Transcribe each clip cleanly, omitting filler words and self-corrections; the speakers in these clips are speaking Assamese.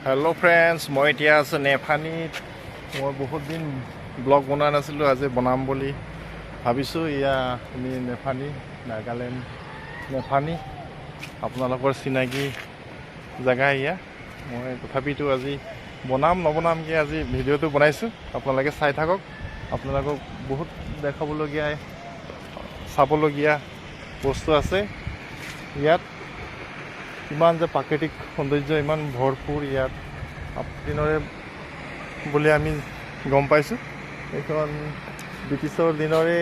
हेलो फ्रेंड्स मैं इतना आছো नेफानीत मैं बहुत दिन ब्लॉग बना नासिलो आज बनाम बोली भाविছো इया আমি नेफानी नागालैंड नेफानी আপোনালোকৰ চিনাকি জায়গা ইয়া মই তথাপিতো আজি বনাম নবনাম কি আজি ভিডিওটো বনাইছো আপোনালোকে চাই থাকক আপোনালোকক বহুত দেখাবলগীয়া চাবলগীয়া বস্তু আছে ইয়াত ইমান যে প্ৰাকৃতিক সৌন্দৰ্য ইমান ভৰপূৰ ইয়াত দিনৰে বুলি আমি গম পাইছো এখন ব্ৰিটিছৰ দিনৰে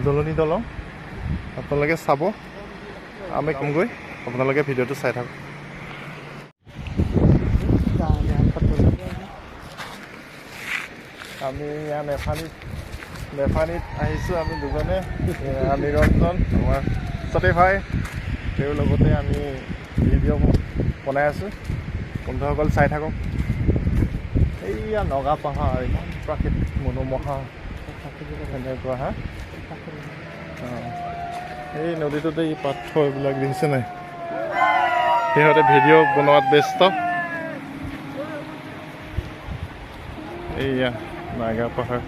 জলনি দলং আপোনালোকে চাব আমি কমগৈ আপোনালোকে ভিডিওটো চাই থাকক আমি ইয়া নেফানীত আহিছো আমি দুজনে নিৰঞ্জন আমাৰ সতে ভাই তেওঁৰ লগতে আমি ভিডিঅ' বনাই আছোঁ বন্ধুসকল চাই থাকক এইয়া নগা পাহাৰ ইমান প্ৰাকৃতিক মনোমোহা এনেকুৱা হা এই নদীটোতে এই পাথৰ এইবিলাক দেখিছে নাই সিহঁতে ভিডিঅ' বনোৱাত ব্যস্ত এইয়া নাগা পাহাৰ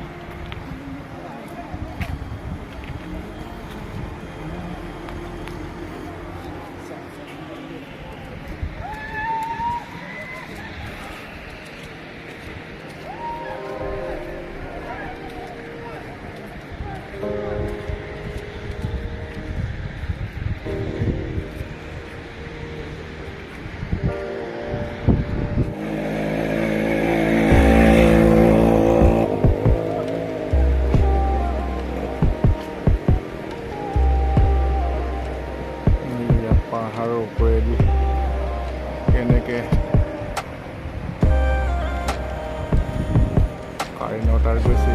পাহাৰৰ ওপৰেদি কেনেকৈ কাৰেণ্ট তাঁৰ গৈছে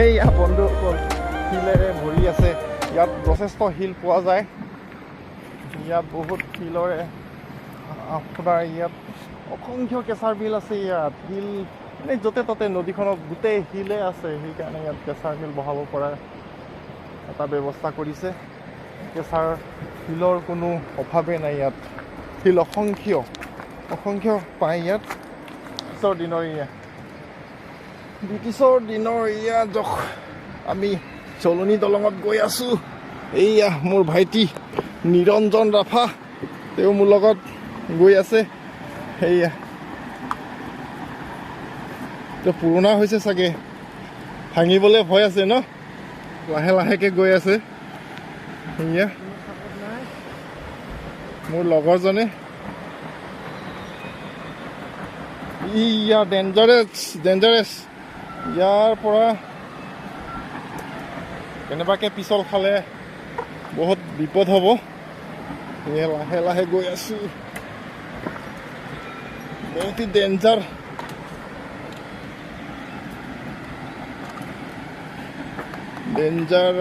এইয়া বন্ধুসকল শিলেৰে ভৰি আছে ইয়াত যথেষ্ট শিল পোৱা যায় ইয়াত বহুত শিলৰে আপোনাৰ ইয়াত অসংখ্য কেঁচাৰ বিল আছে ইয়াত শিল মানে য'তে ত'তে নদীখনত গোটেই শিলে আছে সেইকাৰণে ইয়াত কেঁচাৰ মিল বহাব পৰা এটা ব্যৱস্থা কৰিছে কেঁচাৰ শিলৰ কোনো অভাৱেই নাই ইয়াত শিল অসংখ্য পায় ইয়াত ব্ৰিটিছৰ দিনৰ ইয়াত আমি জলনি দলঙত গৈ আছোঁ এইয়া মোৰ ভাইটি নিৰঞ্জন ৰাফা তেওঁ মোৰ লগত গৈ আছে সেয়া পুৰণা হৈছে চাগে ভাঙিবলৈ ভয় আছে ন লাহে লাহেকৈ গৈ আছে সেয়া মোৰ লগৰজনে ইয়া ডেঞ্জাৰাছ ইয়াৰ পৰা কেনেবাকৈ পিছল খালে বহুত বিপদ হ'ব লাহে লাহে গৈ আছো বহুত ডেঞ্জাৰ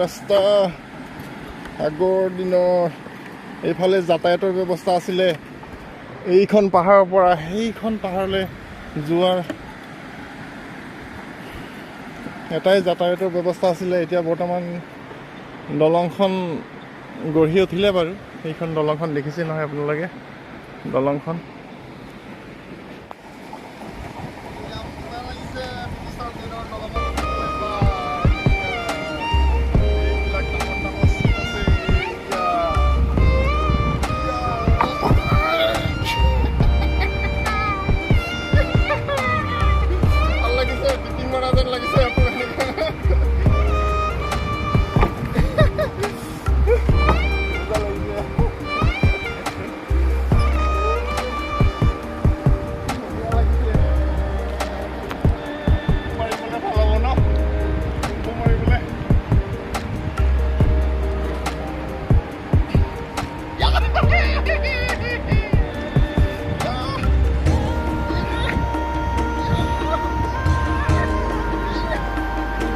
ৰাস্তা আগৰ দিনৰ এইফালে যাতায়াতৰ ব্যৱস্থা আছিলে এইখন পাহাৰৰ পৰা সেইখন পাহাৰলৈ যোৱাৰ এটাই যাতায়াতৰ ব্যৱস্থা আছিলে এতিয়া বৰ্তমান দলংখন গঢ়ি উঠিলে বাৰু সেইখন দলংখন দেখিছে নহয় আপোনালোকে দলংখন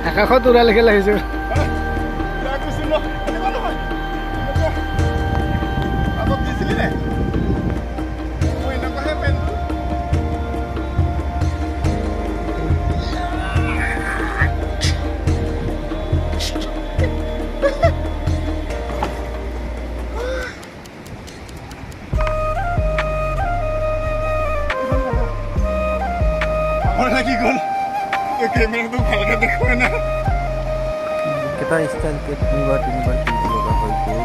আকাশত উৰালৈকে লাগিছোঁ লাগি গ'ল কেমেৰাটো ভালকৈ দেখুৱাই নাই কেইটা ষ্টাইলকে তিনিবাৰ কিনিব লগা হৈ গ'ল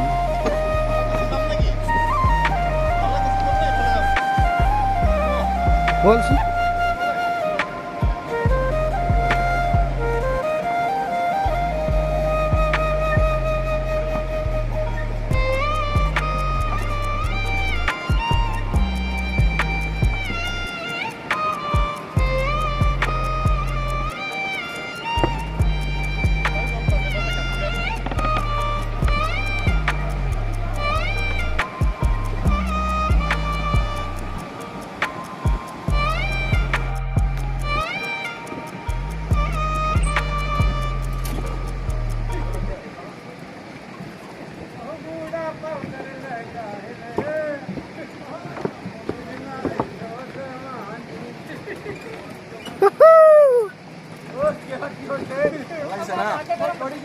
বলছি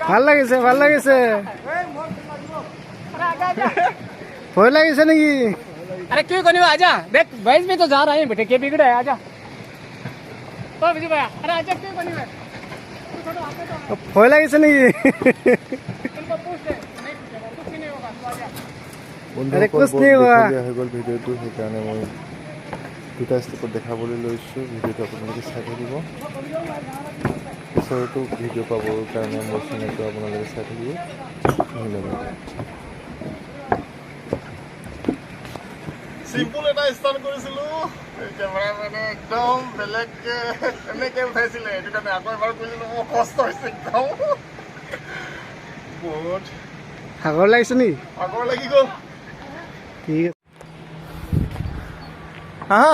ভাল লাগিছে ভয় লাগিছে নেকি अरे क्यों कोनी आजा देख भैंस में तो जा रहा है बेटे क्या बिगड़ा है आजा तो विजय भैया अरे आजा क्यों कोनी है ভয় লাগিছে নেকি उनको पूछ ले नहीं पूछेगा कुछ नहीं होगा तो आजा আরে কুছ নেই হোৱা হৈ গ'ল ভিডিঅ'টো সেইকাৰণে মই দুটা ষ্টেপত দেখাবলৈ লৈছোঁ ভিডিঅ'টো আপোনালোকে চাই থাকিব ওচৰতো ভিডিঅ' পাবৰ কাৰণে মোৰ চেনেলটো আপোনালোকে চাই থাকিব ধন্যবাদ চিম্পুল এটা ষ্টাৰ্ট কৰিছিলোঁ কেমেৰামেনে একদম বেলেগকৈ এনেকৈ উঠাইছিলে সেইটো কাৰণে আকৌ এবাৰ কৰিছিলোঁ মোৰ কষ্ট হৈছে একদম বহুত ভাগৰ লাগিছে নেকি ভাগৰ লাগি গ'ল ঠিক আছে হা